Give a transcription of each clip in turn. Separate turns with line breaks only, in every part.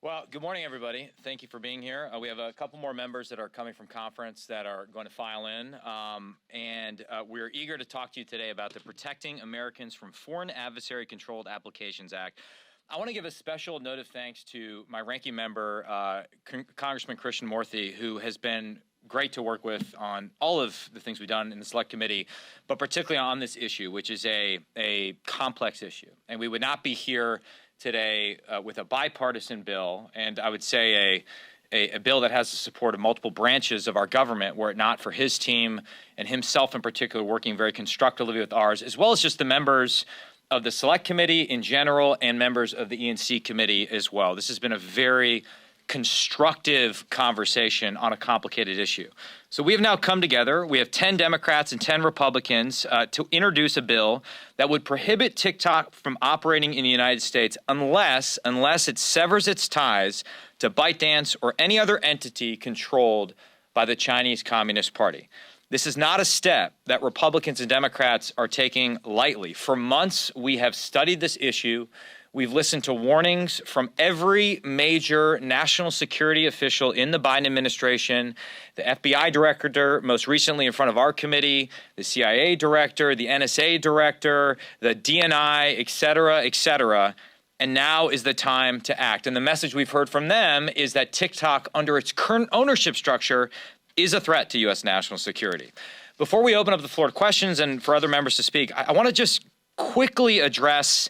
Well, good morning, everybody. Thank you for being here. We have a couple more members that are coming from conference that are going to file in, and we're eager to talk to you today about the Protecting Americans from Foreign Adversary Controlled Applications Act. I want to give a special note of thanks to my ranking member, Congressman Christian Morthy, who has been great to work with on all of the things we've done in the Select Committee, but particularly on this issue, which is a complex issue. And we would not be here today with a bipartisan bill, and I would say a bill that has the support of multiple branches of our government, were it not for his team and himself in particular working very constructively with ours, as well as just the members of the Select Committee in general and members of the E&C Committee as well. This has been a very constructive conversation on a complicated issue. So we have now come together. We have 10 Democrats and 10 Republicans to introduce a bill that would prohibit TikTok from operating in the United States unless it severs its ties to ByteDance or any other entity controlled by the Chinese Communist Party. This is not a step that Republicans and Democrats are taking lightly. For months, we have studied this issue. We've listened to warnings from every major national security official in the Biden administration, the FBI director, most recently in front of our committee, the CIA director, the NSA director, the DNI, et cetera, and now is the time to act. And the message we've heard from them is that TikTok, under its current ownership structure, is a threat to U.S. national security. Before we open up the floor to questions and for other members to speak, I want to just quickly address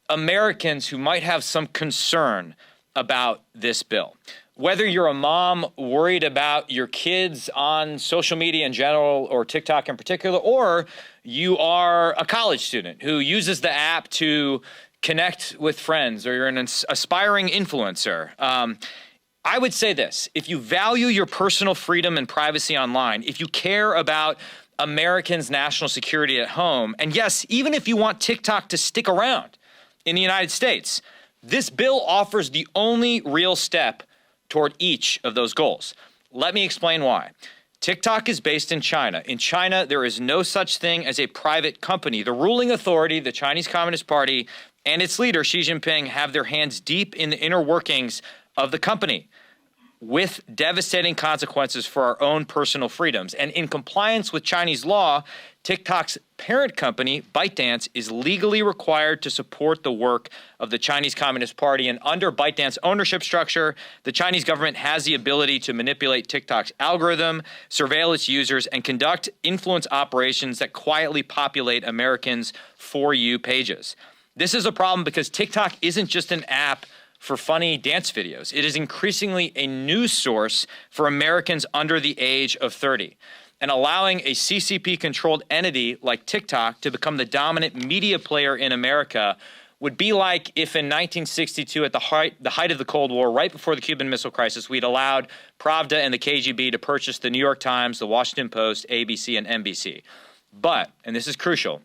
Americans who might have some concern about this bill. Whether you're a mom worried about your kids on social media in general or TikTok in particular, or you are a college student who uses the app to connect with friends, or you're an aspiring influencer, I would say this: if you value your personal freedom and privacy online, if you care about Americans' national security at home, and yes, even if you want TikTok to stick around in the United States, this bill offers the only real step toward each of those goals. Let me explain why. TikTok is based in China. In China, there is no such thing as a private company. The ruling authority, the Chinese Communist Party, and its leader, Xi Jinping, have their hands deep in the inner workings of the company, with devastating consequences for our own personal freedoms. And in compliance with Chinese law, TikTok's parent company, ByteDance, is legally required to support the work of the Chinese Communist Party. And under ByteDance ownership structure, the Chinese government has the ability to manipulate TikTok's algorithm, surveil its users, and conduct influence operations that quietly populate Americans' For You pages. This is a problem because TikTok isn't just an app for funny dance videos. It is increasingly a news source for Americans under the age of 30. And allowing a CCP-controlled entity like TikTok to become the dominant media player in America would be like if in 1962, at the height of the Cold War, right before the Cuban Missile Crisis, we'd allowed Pravda and the KGB to purchase the New York Times, the Washington Post, ABC, and NBC. But, and this is crucial,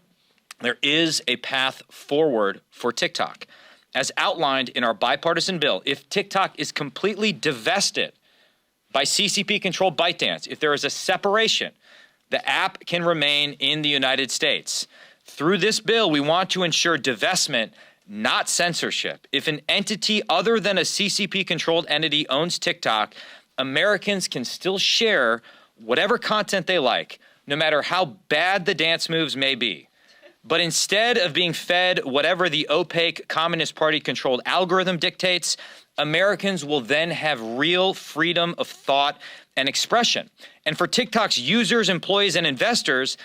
there is a path forward for TikTok. As outlined in our bipartisan bill, if TikTok is completely divested by CCP-controlled ByteDance, if there is a separation, the app can remain in the United States. Through this bill, we want to ensure divestment, not censorship. If an entity other than a CCP-controlled entity owns TikTok, Americans can still share whatever content they like, no matter how bad the dance moves may be. But instead of being fed whatever the opaque Communist Party-controlled algorithm dictates, Americans will then have real freedom of thought and expression. And for TikTok's users, employees, and investors,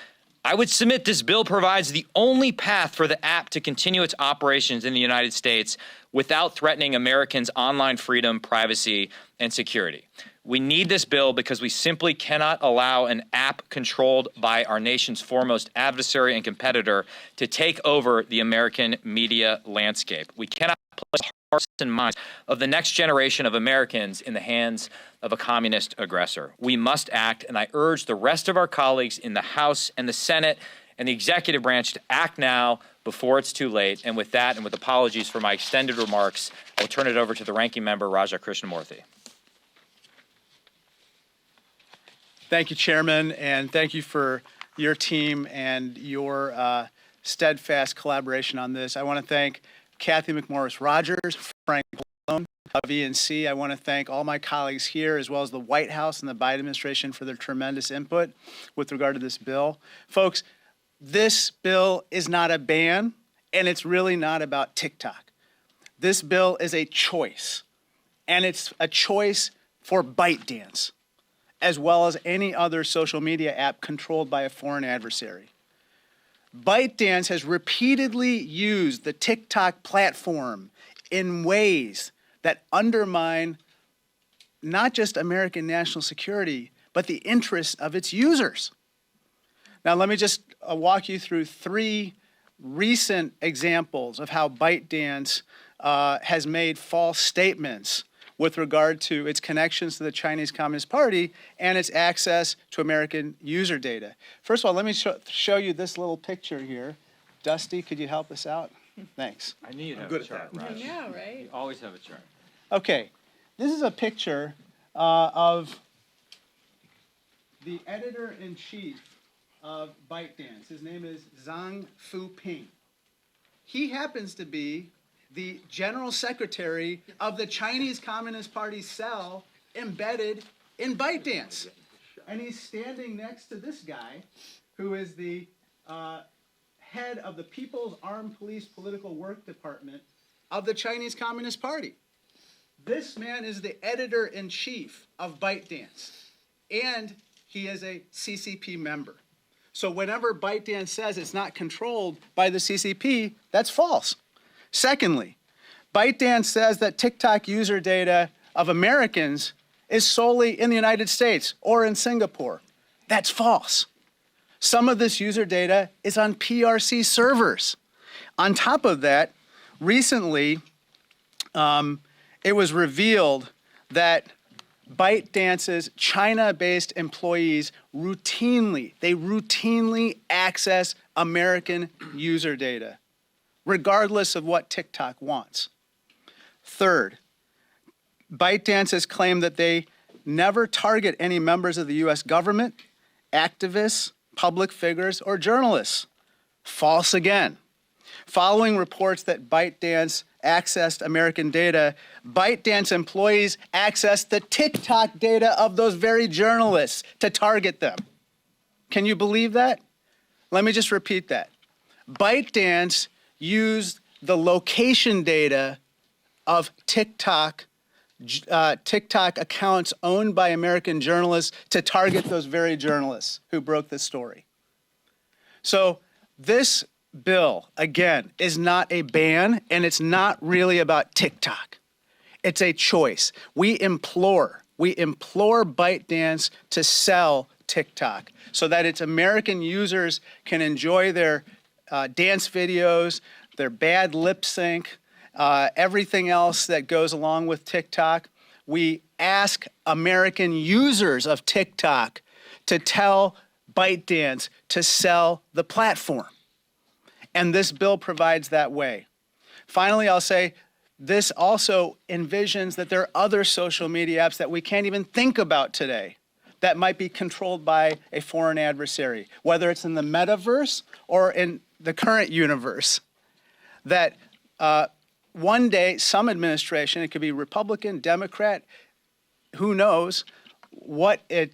I would submit this bill provides the only path for the app to continue its operations in the United States without threatening Americans' online freedom, privacy, and security. We need this bill because we simply cannot allow an app controlled by our nation's foremost adversary and competitor to take over the American media landscape. We cannot place the hearts and minds of the next generation of Americans in the hands of a communist aggressor. We must act, and I urge the rest of our colleagues in the House and the Senate and the executive branch to act now before it's too late. And with that, and with apologies for my extended remarks, I'll turn it over to the ranking member, Raja Krishnamurthy.
Thank you, Chairman, and thank you for your team and your steadfast collaboration on this. I want to thank Kathy McMorris-Rogers, Frank Pallone, of E&C. I want to thank all my colleagues here, as well as the White House and the Biden administration, for their tremendous input with regard to this bill. Folks, this bill is not a ban, and it's really not about TikTok. This bill is a choice, and it's a choice for ByteDance, as well as any other social media app controlled by a foreign adversary. ByteDance has repeatedly used the TikTok platform in ways that undermine not just American national security, but the interests of its users. Now, let me just walk you through 3 recent examples of how ByteDance has made false statements with regard to its connections to the Chinese Communist Party and its access to American user data. First of all, let me show you this little picture here. Dusty, could you help us out? Thanks.
I knew you'd have a chart, Raj.
I know, right?
You always have a chart.
Okay, this is a picture of the editor-in-chief of ByteDance. His name is Zhang Fuping. He happens to be the general secretary of the Chinese Communist Party cell embedded in ByteDance. And he's standing next to this guy, who is the head of the People's Armed Police Political Work Department of the Chinese Communist Party. This man is the editor-in-chief of ByteDance, and he is a CCP member. So whenever ByteDance says it's not controlled by the CCP, that's false. Secondly, ByteDance says that TikTok user data of Americans is solely in the United States or in Singapore. That's false. Some of this user data is on PRC servers. On top of that, recently, it was revealed that ByteDance's China-based employees routinely access American user data, regardless of what TikTok wants. Third, ByteDance has claimed that they never target any members of the U.S. government, activists, public figures, or journalists. False again. Following reports that ByteDance accessed American data, ByteDance employees accessed the TikTok data of those very journalists to target them. Can you believe that? Let me just repeat that. ByteDance used the location data of TikTok accounts owned by American journalists to target those very journalists who broke this story. So this bill, again, is not a ban, and it's not really about TikTok. It's a choice. We implore ByteDance to sell TikTok so that its American users can enjoy their dance videos, their bad lip sync, everything else that goes along with TikTok. We ask American users of TikTok to tell ByteDance to sell the platform. And this bill provides that way. Finally, I'll say this also envisions that there are other social media apps that we can't even think about today that might be controlled by a foreign adversary, whether it's in the metaverse or in the current universe, that one day some administration, it could be Republican, Democrat, who knows what it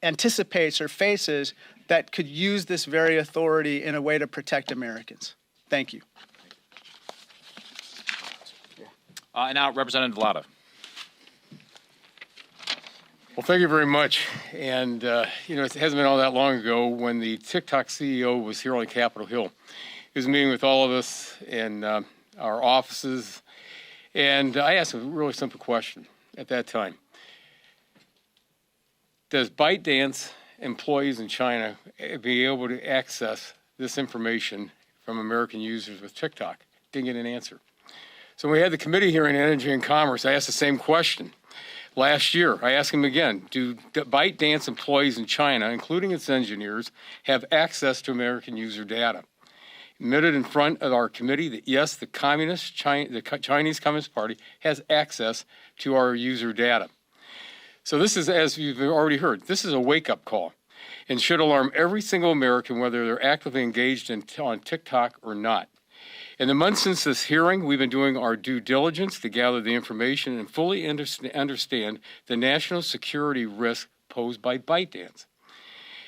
anticipates or faces, that could use this very authority in a way to protect Americans. Thank you.
And now, Representative Vallada.
Well, thank you very much. And, it hasn't been all that long ago when the TikTok CEO was here on Capitol Hill. He was meeting with all of us in our offices. And I asked a really simple question at that time. Does ByteDance employees in China be able to access this information from American users with TikTok? Didn't get an answer. So when we had the committee hearing on Energy and Commerce, I asked the same question. Last year, I asked him again, do ByteDance employees in China, including its engineers, have access to American user data? Admitted in front of our committee that yes, the Chinese Communist Party has access to our user data. So this is, as you've already heard, this is a wake-up call and should alarm every single American, whether they're actively engaged on TikTok or not. In the months since this hearing, we've been doing our due diligence to gather the information and fully understand the national security risk posed by ByteDance.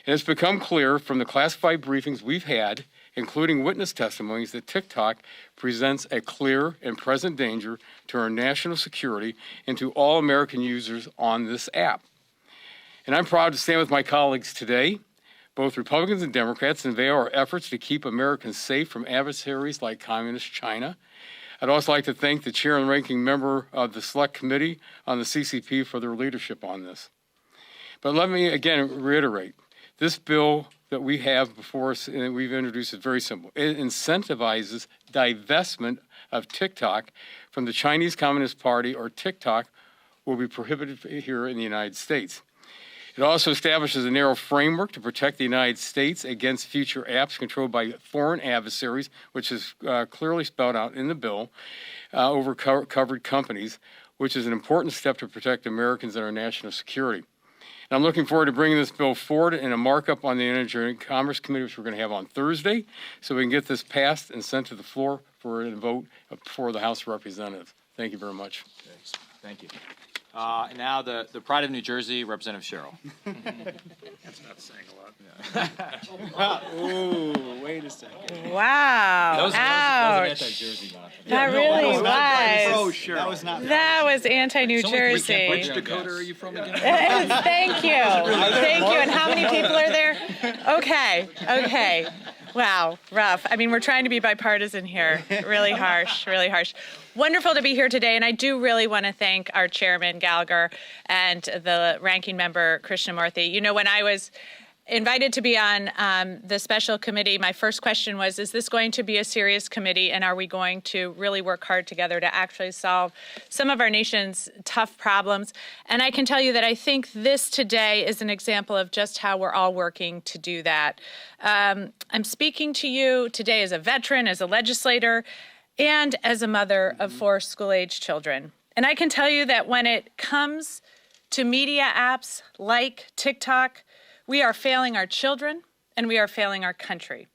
And it's become clear from the classified briefings we've had, including witness testimonies, that TikTok presents a clear and present danger to our national security and to all American users on this app. And I'm proud to stand with my colleagues today, both Republicans and Democrats, and unveil our efforts to keep Americans safe from adversaries like Communist China. I'd also like to thank the chair and ranking member of the Select Committee on the CCP for their leadership on this. But let me again reiterate, this bill that we have before us and we've introduced is very simple. It incentivizes divestment of TikTok from the Chinese Communist Party, or TikTok will be prohibited here in the United States. It also establishes a narrow framework to protect the United States against future apps controlled by foreign adversaries, which is clearly spelled out in the bill, over covered companies, which is an important step to protect Americans and our national security. And I'm looking forward to bringing this bill forward in a markup on the Energy and Commerce Committee, which we're going to have on Thursday, so we can get this passed and sent to the floor for a vote before the House of Representatives. Thank you very much.
Thanks. Thank you. And now the pride of New Jersey, Representative Sherrill.
That's not saying a lot.
Ooh, wait a second.
Wow.
That was an
Ouch.
anti-Jersey nod.
That really was.
Oh, sure.
That was not.
That was anti-New Jersey.
Which Dakota are you from again?
Thank you. Thank you. And how many people are there? Okay. Okay. Wow. Rough. I mean, we're trying to be bipartisan here. Really harsh. Really harsh. Wonderful to be here today, and I do really want to thank our chairman, Gallagher, and the ranking member, Krishnamurthy. You know, when I was invited to be on the special committee, my first question was, is this going to be a serious committee, and are we going to really work hard together to actually solve some of our nation's tough problems? And I can tell you that I think this today is an example of just how we're all working to do that. I'm speaking to you today as a veteran, as a legislator, and as a mother of 4 school-age children. And I can tell you that when it comes to media apps like TikTok, we are failing our children and we are failing our country.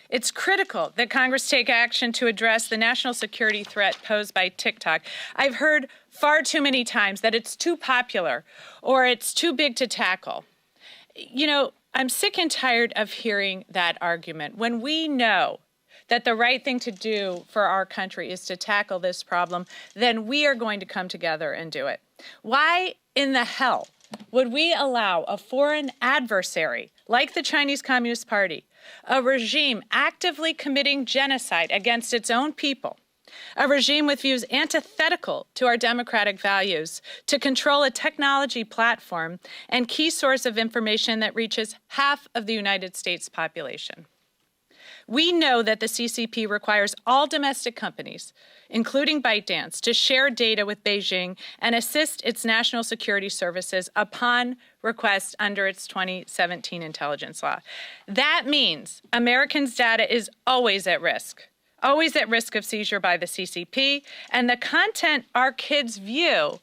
It's critical that Congress take action to address the national security threat posed by TikTok. I've heard far too many times that it's too popular or it's too big to tackle. You know, I'm sick and tired of hearing that argument when we know that the right thing to do for our country is to tackle this problem, then we are going to come together and do it. Why in the hell would we allow a foreign adversary like the Chinese Communist Party, a regime actively committing genocide against its own people, a regime with views antithetical to our democratic values, to control a technology platform and key source of information that reaches half of the United States population? We know that the CCP requires all domestic companies, including ByteDance, to share data with Beijing and assist its national security services upon request under its 2017 intelligence law. That means Americans' data is always at risk of seizure by the CCP, and the content our kids view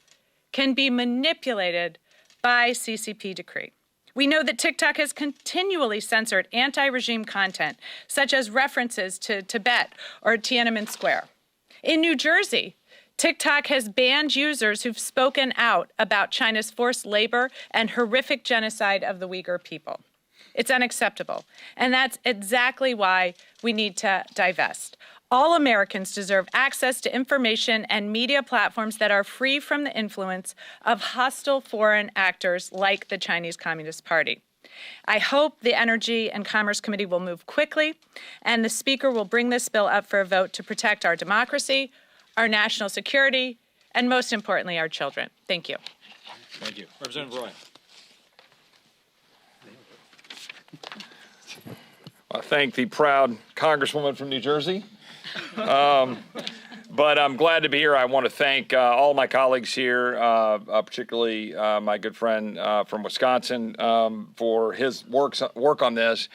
can be manipulated by CCP decree. We know that TikTok has continually censored anti-regime content, such as references to Tibet or Tiananmen Square. In New Jersey, TikTok has banned users who've spoken out about China's forced labor and horrific genocide of the Uyghur people. It's unacceptable, and that's exactly why we need to divest. All Americans deserve access to information and media platforms that are free from the influence of hostile foreign actors like the Chinese Communist Party. I hope the Energy and Commerce Committee will move quickly, and the Speaker will bring this bill up for a vote to protect our democracy, our national security, and most importantly, our children. Thank you.
Thank you. Representative Roy.
I thank the proud Congresswoman from New Jersey. But I'm glad to be here. I want to thank all my colleagues here, particularly my good friend from Wisconsin, for his work on this.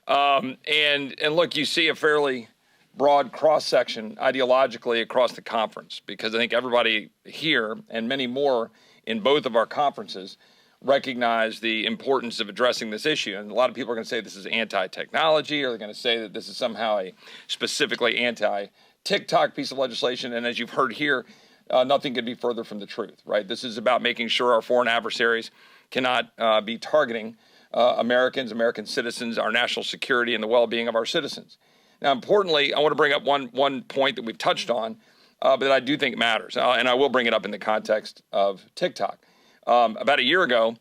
And look, you see a fairly broad cross-section ideologically across the conference, because I think everybody here and many more in both of our conferences recognize the importance of addressing this issue. And a lot of people are going to say this is anti-technology, or they're going to say that this is somehow a specifically anti TikTok piece of legislation, and as you've heard here, nothing could be further from the truth, right? This is about making sure our foreign adversaries cannot be targeting Americans, American citizens, our national security, and the well-being of our citizens. Now, importantly, I want to bring up one point that we've touched on, but that I do think matters, and I will bring it up in the context of TikTok. About a year ago,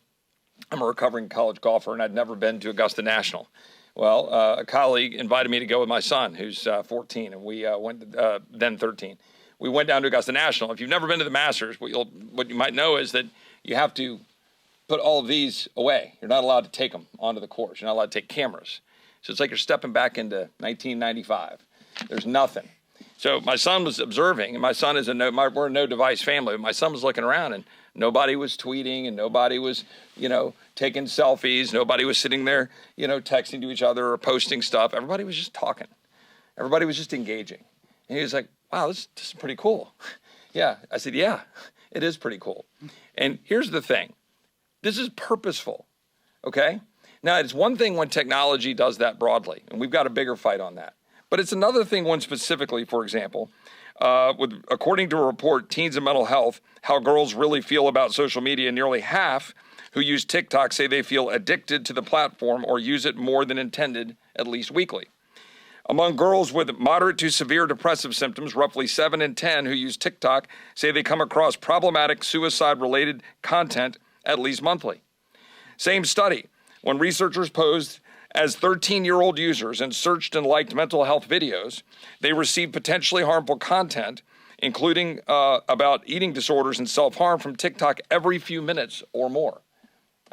I'm a recovering college golfer, and I'd never been to Augusta National. Well, a colleague invited me to go with my son, who's 14, and we went, then 13. We went down to Augusta National. If you've never been to the Masters, what you might know is that you have to put all of these away. You're not allowed to take them onto the course. You're not allowed to take cameras. So it's like you're stepping back into 1995. There's nothing. So my son was observing, and my son is we're a no-device family. But my son was looking around, and nobody was tweeting, and nobody was, taking selfies. Nobody was sitting there, texting to each other or posting stuff. Everybody was just talking. Everybody was just engaging. And he was like, wow, this is pretty cool. Yeah. I said, yeah, it is pretty cool. And here's the thing. This is purposeful, okay? Now, it's one thing when technology does that broadly, and we've got a bigger fight on that. But it's another thing when specifically, for example, according to a report, Teens and Mental Health, How Girls Really Feel About Social Media, nearly half who use TikTok say they feel addicted to the platform or use it more than intended, at least weekly. Among girls with moderate to severe depressive symptoms, roughly 7 in 10 who use TikTok say they come across problematic suicide-related content at least monthly. Same study, when researchers posed as 13-year-old users and searched and liked mental health videos, they received potentially harmful content, including about eating disorders and self-harm from TikTok every few minutes or more.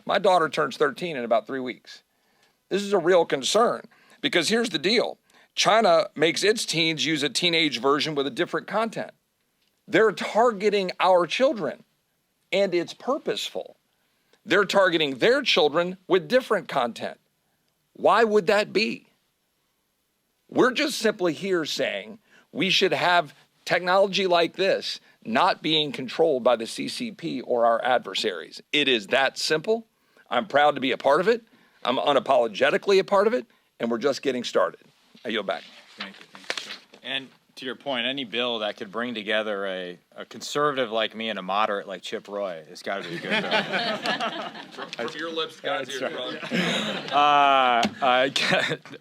My daughter turns 13 in about 3 weeks. This is a real concern because here's the deal. China makes its teens use a teenage version with a different content. They're targeting our children, and it's purposeful. They're targeting their children with different content. Why would that be? We're just simply here saying we should have technology like this not being controlled by the CCP or our adversaries. It is that simple. I'm proud to be a part of it. I'm unapologetically a part of it, and we're just getting started. I yield back.
Thank you. And to your point, any bill that could bring together a conservative like me and a moderate like Chip Roy has got to be a good bill.
From your lips, guys, here, brother.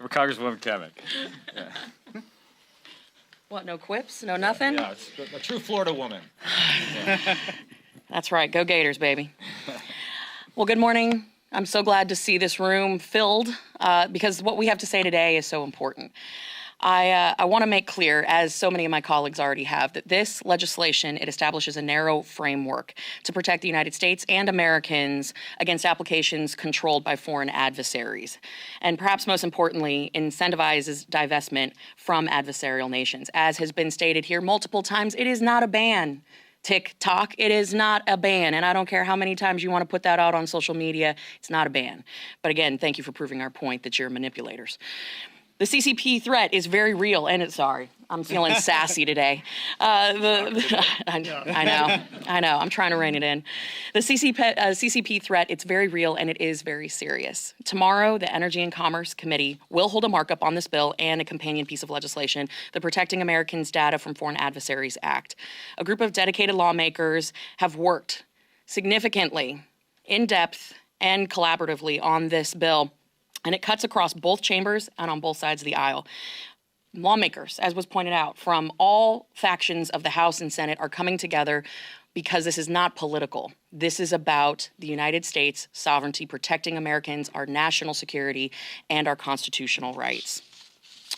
Congresswoman Kemick. Yeah.
What, no quips? No nothing?
Yeah, it's a true Florida woman. Yeah.
That's right. Go Gators, baby. Well, good morning. I'm so glad to see this room filled because what we have to say today is so important. I want to make clear, as so many of my colleagues already have, that this legislation, it establishes a narrow framework to protect the United States and Americans against applications controlled by foreign adversaries. And perhaps most importantly, incentivizes divestment from adversarial nations. As has been stated here multiple times, it is not a ban. TikTok, it is not a ban. And I don't care how many times you want to put that out on social media, it's not a ban. But again, thank you for proving our point that you're manipulators. The CCP threat is very real, and sorry, I'm feeling sassy today. I know, I'm trying to rein it in. The CCP threat, it's very real, and it is very serious. Tomorrow, the Energy and Commerce Committee will hold a markup on this bill and a companion piece of legislation, the Protecting Americans' Data from Foreign Adversaries Act. A group of dedicated lawmakers have worked significantly, in depth, and collaboratively on this bill. And it cuts across both chambers and on both sides of the aisle. Lawmakers, as was pointed out, from all factions of the House and Senate are coming together because this is not political. This is about the United States sovereignty, protecting Americans, our national security, and our constitutional rights.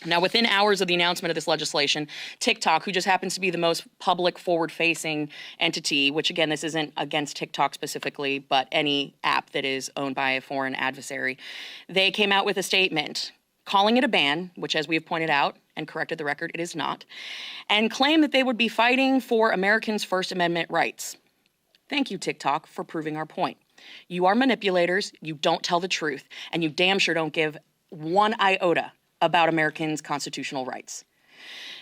Now, within hours of the announcement of this legislation, TikTok, who just happens to be the most public forward-facing entity, which again, this isn't against TikTok specifically, but any app that is owned by a foreign adversary, they came out with a statement calling it a ban, which as we have pointed out and corrected the record, it is not, and claimed that they would be fighting for Americans' First Amendment rights. Thank you, TikTok, for proving our point. You are manipulators, you don't tell the truth, and you damn sure don't give one iota about Americans' constitutional rights.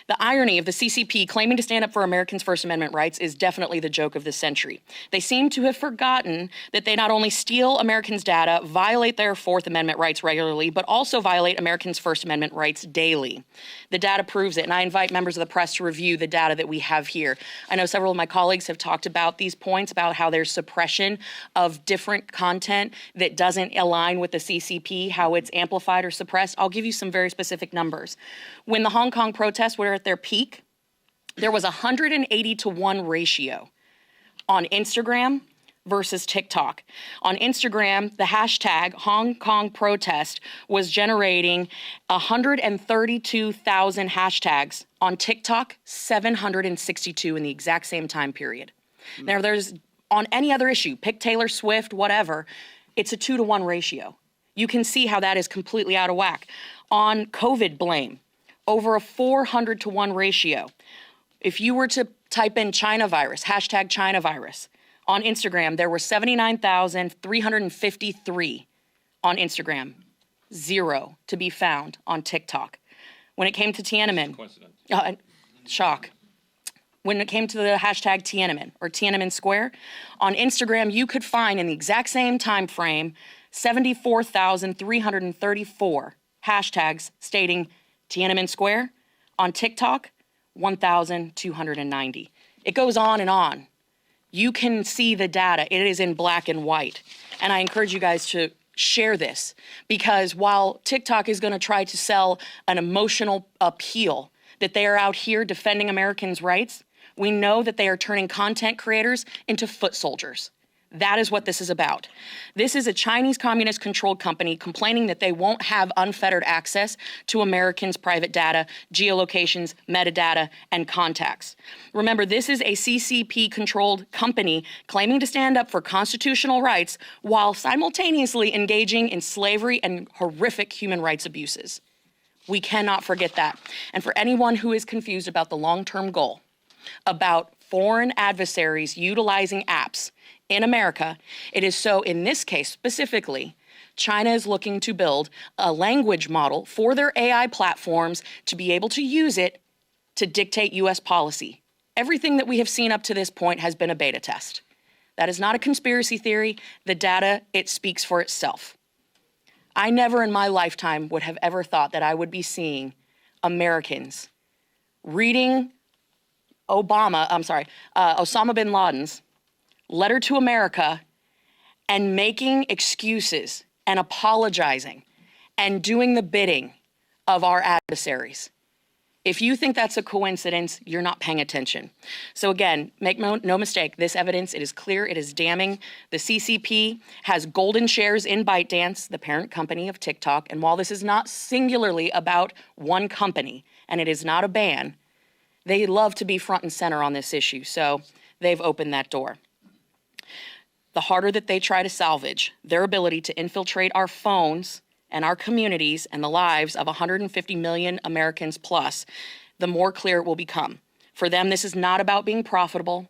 The irony of the CCP claiming to stand up for Americans' First Amendment rights is definitely the joke of the century. They seem to have forgotten that they not only steal Americans' data, violate their Fourth Amendment rights regularly, but also violate Americans' First Amendment rights daily. The data proves it, and I invite members of the press to review the data that we have here. I know several of my colleagues have talked about these points, about how there's suppression of different content that doesn't align with the CCP, how it's amplified or suppressed. I'll give you some very specific numbers. When the Hong Kong protests were at their peak, there was a 180-to-1 ratio on Instagram versus TikTok. On Instagram, the hashtag Hong Kong protest was generating 132,000 hashtags. On TikTok, 762 in the exact same time period. Now, there's, on any other issue, pick Taylor Swift, whatever, it's a 2-to-1 ratio. You can see how that is completely out of whack. On COVID blame, over a 400-to-1 ratio. If you were to type in China virus, hashtag China virus, on Instagram, there were 79,353 on Instagram, 0 to be found on TikTok. When it came to Tiananmen, shock. When it came to the hashtag Tiananmen or Tiananmen Square, on Instagram, you could find in the exact same time frame 74,334 hashtags stating Tiananmen Square. On TikTok, 1,290. It goes on and on. You can see the data. It is in black and white. And I encourage you guys to share this, because while TikTok is going to try to sell an emotional appeal that they are out here defending Americans' rights, we know that they are turning content creators into foot soldiers. That is what this is about. This is a Chinese communist-controlled company complaining that they won't have unfettered access to Americans' private data, geolocations, metadata, and contacts. Remember, this is a CCP-controlled company claiming to stand up for constitutional rights while simultaneously engaging in slavery and horrific human rights abuses. We cannot forget that. And for anyone who is confused about the long-term goal, about foreign adversaries utilizing apps in America, it is so in this case specifically, China is looking to build a language model for their AI platforms to be able to use it to dictate US policy. Everything that we have seen up to this point has been a beta test. That is not a conspiracy theory. The data, it speaks for itself. I never in my lifetime would have ever thought that I would be seeing Americans reading Osama bin Laden's letter to America and making excuses and apologizing and doing the bidding of our adversaries. If you think that's a coincidence, you're not paying attention. So again, make no mistake, this evidence, it is clear, it is damning. The CCP has golden shares in ByteDance, the parent company of TikTok, and while this is not singularly about one company, and it is not a ban, they love to be front and center on this issue, so they've opened that door. The harder that they try to salvage their ability to infiltrate our phones and our communities and the lives of 150 million Americans plus, the more clear it will become. For them, this is not about being profitable.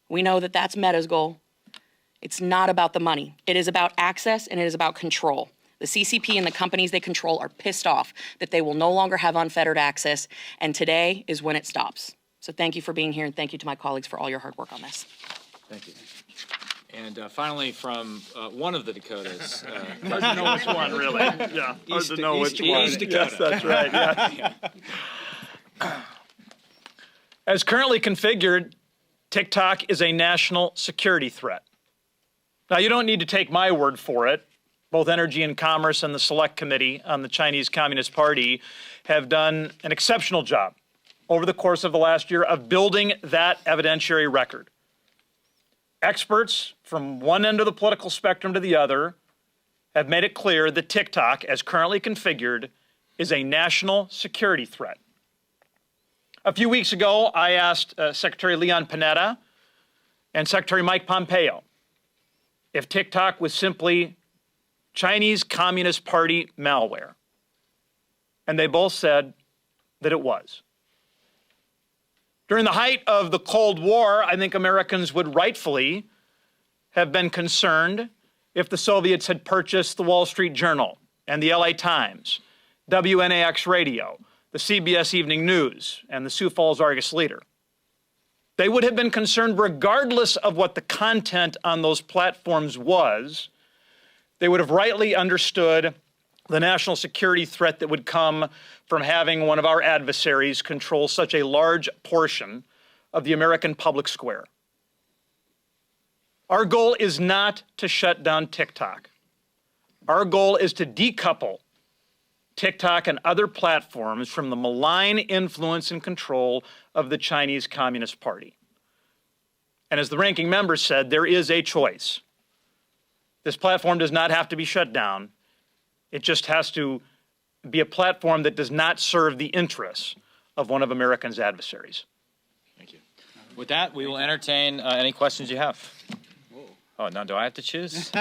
We know that that's Meta's goal. It's not about the money. It is about access and it is about control. The CCP and the companies they control are pissed off that they will no longer have unfettered access, and today is when it stops. So thank you for being here, and thank you to my colleagues for all your hard work on this.
Thank you. And finally, from one of the Dakotas.
Hard to know which one, really. Yeah, hard to know which one.
East Dakota.
Yes, that's right, yeah. As currently configured, TikTok is a national security threat. Now, you don't need to take my word for it. Both Energy and Commerce and the Select Committee on the Chinese Communist Party have done an exceptional job over the course of the last year of building that evidentiary record. Experts from one end of the political spectrum to the other have made it clear that TikTok, as currently configured, is a national security threat. A few weeks ago, I asked Secretary Leon Panetta and Secretary Mike Pompeo if TikTok was simply Chinese Communist Party malware. And they both said that it was. During the height of the Cold War, I think Americans would rightfully have been concerned if the Soviets had purchased the Wall Street Journal and the LA Times, WNAX Radio, the CBS Evening News, and the Sioux Falls Argus Leader. They would have been concerned regardless of what the content on those platforms was. They would have rightly understood the national security threat that would come from having one of our adversaries control such a large portion of the American public square. Our goal is not to shut down TikTok. Our goal is to decouple TikTok and other platforms from the malign influence and control of the Chinese Communist Party. And as the ranking member said, there is a choice. This platform does not have to be shut down. It just has to be a platform that does not serve the interests of one of America's adversaries.
Thank you. With that, we will entertain any questions you have. Oh, now do I have to choose?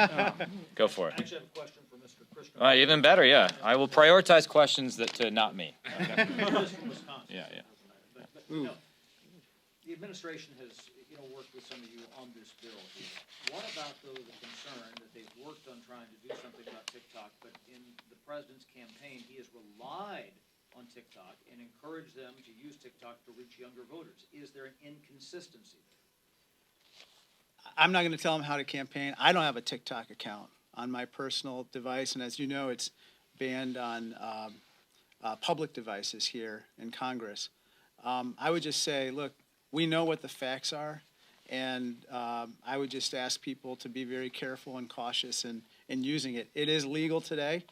Go for it.
I actually have a question for Mr. Christian.
Even better, yeah. I will prioritize questions to not me. Yeah.
The administration has, worked with some of you on this bill. What about, though, the concern that they've worked on trying to do something about TikTok, but in the president's campaign, he has relied on TikTok and encouraged them to use TikTok to reach younger voters? Is there an inconsistency there?
I'm not going to tell them how to campaign. I don't have a TikTok account on my personal device, and as you know, it's banned on public devices here in Congress. I would just say, look, we know what the facts are, and I would just ask people to be very careful and cautious in using it. It is legal today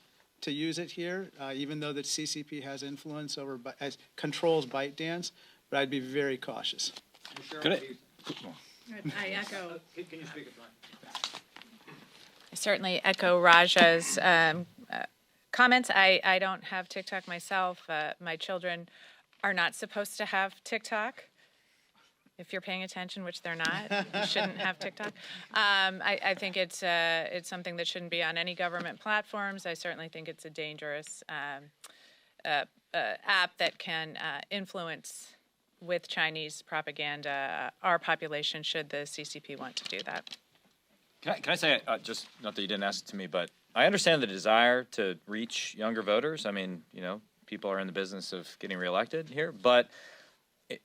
to use it here, even though the CCP has influence over, controls ByteDance, but I'd be very cautious.
I echo.
Can you speak at front?
I certainly echo Raja's comments. I don't have TikTok myself. My children are not supposed to have TikTok. If you're paying attention, which they're not, you shouldn't have TikTok. I think it's something that shouldn't be on any government platforms. I certainly think it's a dangerous app that can influence with Chinese propaganda our population should the CCP want to do that.
Can I say, just not that you didn't ask it to me, but I understand the desire to reach younger voters. I mean, people are in the business of getting reelected here, but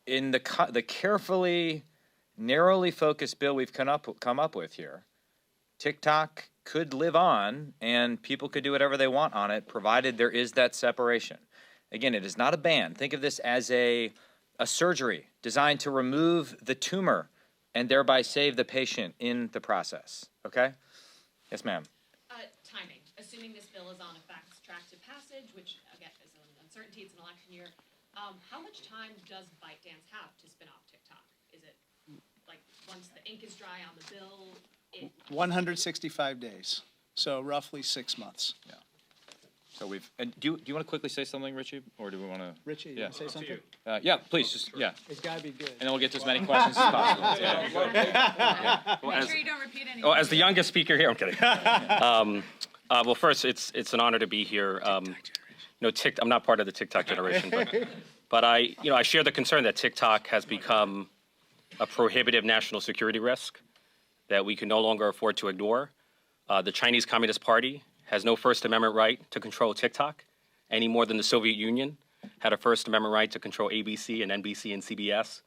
in the carefully, narrowly focused bill we've come up with here, TikTok could live on and people could do whatever they want on it, provided there is that separation. Again, it is not a ban. Think of this as a surgery designed to remove the tumor and thereby save the patient in the process. Okay? Yes, ma'am.
Timing. Assuming this bill is on a fast track to passage, which again is an uncertainty, it's an election year. How much time does ByteDance have to spin off TikTok? Is it like once the ink is dry on the bill?
165 days, so roughly 6 months.
Yeah. So and do you want to quickly say something, Richie, or do we want to?
Richie, you want to say something?
Yeah, please, yeah.
It's got to be good.
And then we'll get to as many questions as possible. Yeah.
Make sure you don't repeat anything.
Oh, as the youngest speaker here, I'm kidding. Well, first, it's an honor to be here. I'm not part of the TikTok generation, but I share the concern that TikTok has become a prohibitive national security risk that we can no longer afford to ignore. The Chinese Communist Party has no First Amendment right to control TikTok any more than the Soviet Union had a First Amendment right to control ABC and NBC and CBS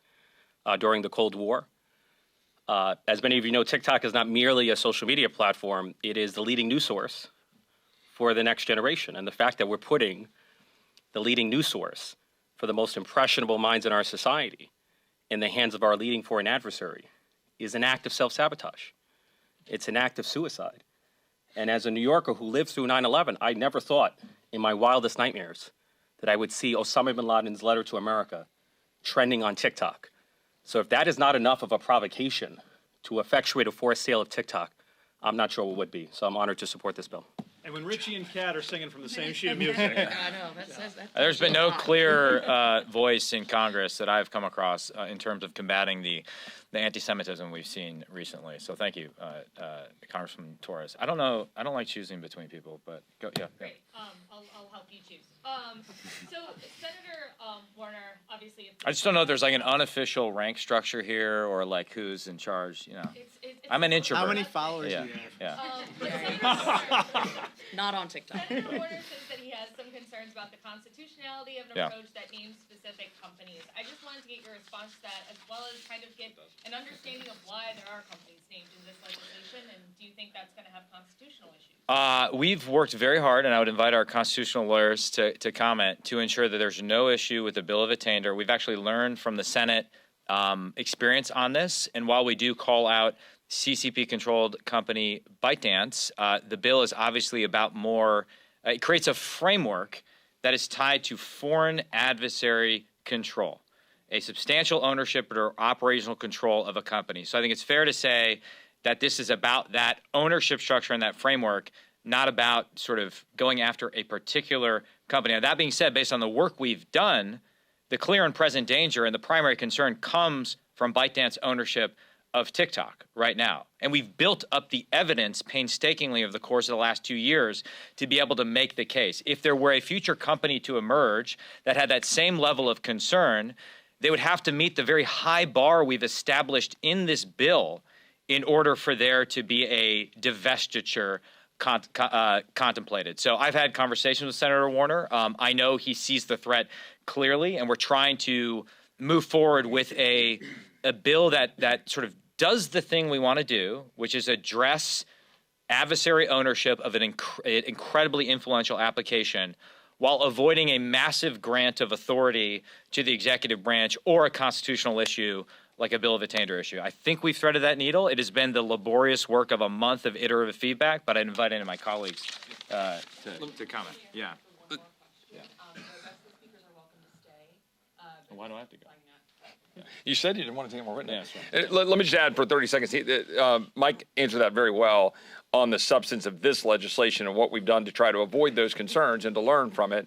during the Cold War. As many of you know, TikTok is not merely a social media platform. It is the leading news source for the next generation. And the fact that we're putting the leading news source for the most impressionable minds in our society in the hands of our leading foreign adversary is an act of self-sabotage. It's an act of suicide. And as a New Yorker who lived through 9/11, I never thought in my wildest nightmares that I would see Osama bin Laden's letter to America trending on TikTok. So if that is not enough of a provocation to effectuate a forced sale of TikTok, I'm not sure what would be. So I'm honored to support this bill.
And when Richie and Kat are singing from the same sheet of music.
I know, that says that.
There's been no clear voice in Congress that I've come across in terms of combating the anti-Semitism we've seen recently. So thank you, Congressman Torres. I don't like choosing between people, but go. Yeah.
Great. I'll help you choose. So Senator Warner, obviously.
I just don't know if there's like an unofficial rank structure here or like who's in charge. I'm an introvert.
How many followers do you have?
Yeah.
Not on TikTok.
Senator Warner says that he has some concern concerns about the constitutionality of an
Yeah.
approach that names specific companies. I just wanted to get your response to that, as well as kind of get an understanding of why there are companies named in this legislation, and do you think that's going to have constitutional issues?
We've worked very hard, and I would invite our constitutional lawyers to comment to ensure that there's no issue with the bill of attainder. We've actually learned from the Senate experience on this, and while we do call out CCP-controlled company ByteDance, the bill is obviously about more. It creates a framework that is tied to foreign adversary control, a substantial ownership or operational control of a company. So I think it's fair to say that this is about that ownership structure and that framework, not about sort of going after a particular company. Now, that being said, based on the work we've done, the clear and present danger and the primary concern comes from ByteDance ownership of TikTok right now. And we've built up the evidence painstakingly over the course of the last 2 years to be able to make the case. If there were a future company to emerge that had that same level of concern, they would have to meet the very high bar we've established in this bill in order for there to be a divestiture contemplated. So I've had conversations with Senator Warner. I know he sees the threat clearly, and we're trying to move forward with a bill that sort of does the thing we want to do, which is address adversary ownership of an incredibly influential application while avoiding a massive grant of authority to the executive branch or a constitutional issue like a bill of attainder issue. I think we've threaded that needle. It has been the laborious work of a month of iterative feedback, but I invite any of my colleagues to comment. Yeah. Why do I have to go?
You said you didn't want to take any more witness. Let me just add for 30 seconds. Mike answered that very well on the substance of this legislation and what we've done to try to avoid those concerns and to learn from it,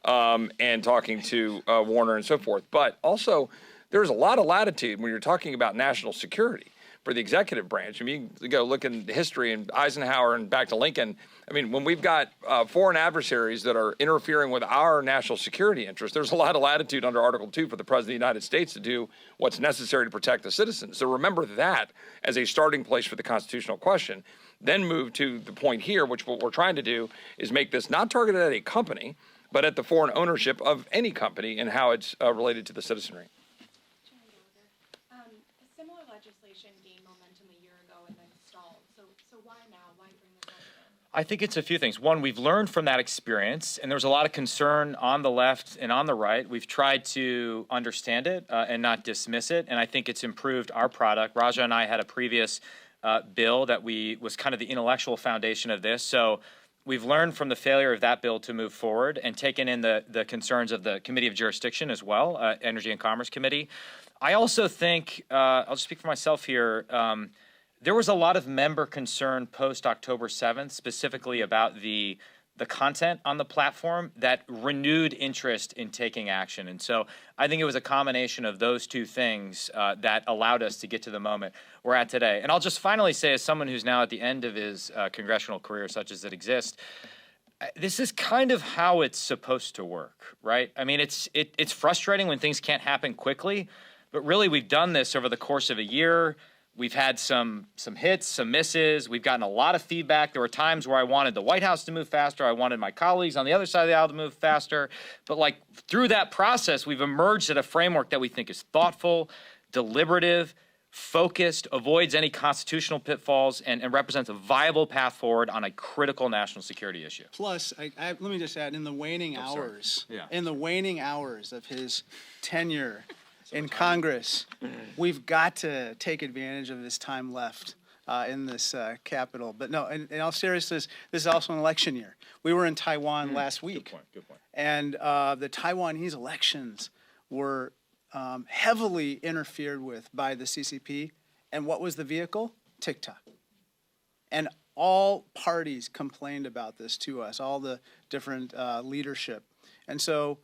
and talking to Warner and so forth. But also, there's a lot of latitude when you're talking about national security for the executive branch. I mean, you go look in history and Eisenhower and back to Lincoln. I mean, when we've got foreign adversaries that are interfering with our national security interests, there's a lot of latitude under Article 2 for the President of the United States to do what's necessary to protect the citizens. So remember that as a starting place for the constitutional question. Then move to the point here, which what we're trying to do is make this not targeted at a company, but at the foreign ownership of any company and how it's related to the citizenry.
Similar legislation gained momentum a year ago and then stalled. So why now? Why bring this up again?
I think it's a few things. One, we've learned from that experience, and there was a lot of concern on the left and on the right. We've tried to understand it and not dismiss it, and I think it's improved our product. Raja and I had a previous bill that was kind of the intellectual foundation of this. So we've learned from the failure of that bill to move forward and taken in the concerns of the Committee of Jurisdiction as well, Energy and Commerce Committee. I also think, I'll just speak for myself here, there was a lot of member concern post-October 7th, specifically about the content on the platform that renewed interest in taking action. And so I think it was a combination of those two things that allowed us to get to the moment we're at today. And I'll just finally say, as someone who's now at the end of his congressional career, such as it exists, this is kind of how it's supposed to work, right? I mean, it's frustrating when things can't happen quickly, but really we've done this over the course of a year. We've had some hits, some misses. We've gotten a lot of feedback. There were times where I wanted the White House to move faster. I wanted my colleagues on the other side of the aisle to move faster. But like through that process, we've emerged at a framework that we think is thoughtful, deliberative, focused, avoids any constitutional pitfalls, and represents a viable path forward on a critical national security issue.
Plus, let me just add, in the waning hours of his tenure in Congress, we've got to take advantage of this time left in this Capitol. But no, in all seriousness, this is also an election year. We were in Taiwan last week.
Good point.
And the Taiwanese elections were heavily interfered with by the CCP. And what was the vehicle? TikTok. And all parties complained about this to us, all the different leadership. And so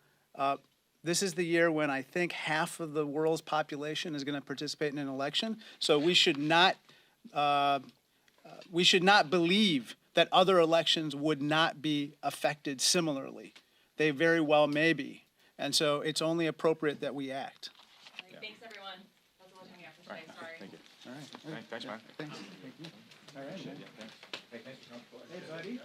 this is the year when I think half of the world's population is going to participate in an election. So we should not believe that other elections would not be affected similarly. They very well may be. And so it's only appropriate that we act.
All right, thanks, everyone. That's all I have to say. Sorry.
Thank you.
All right.
Thanks, man.
Thanks. Thank you. All right, man. Hey, buddy.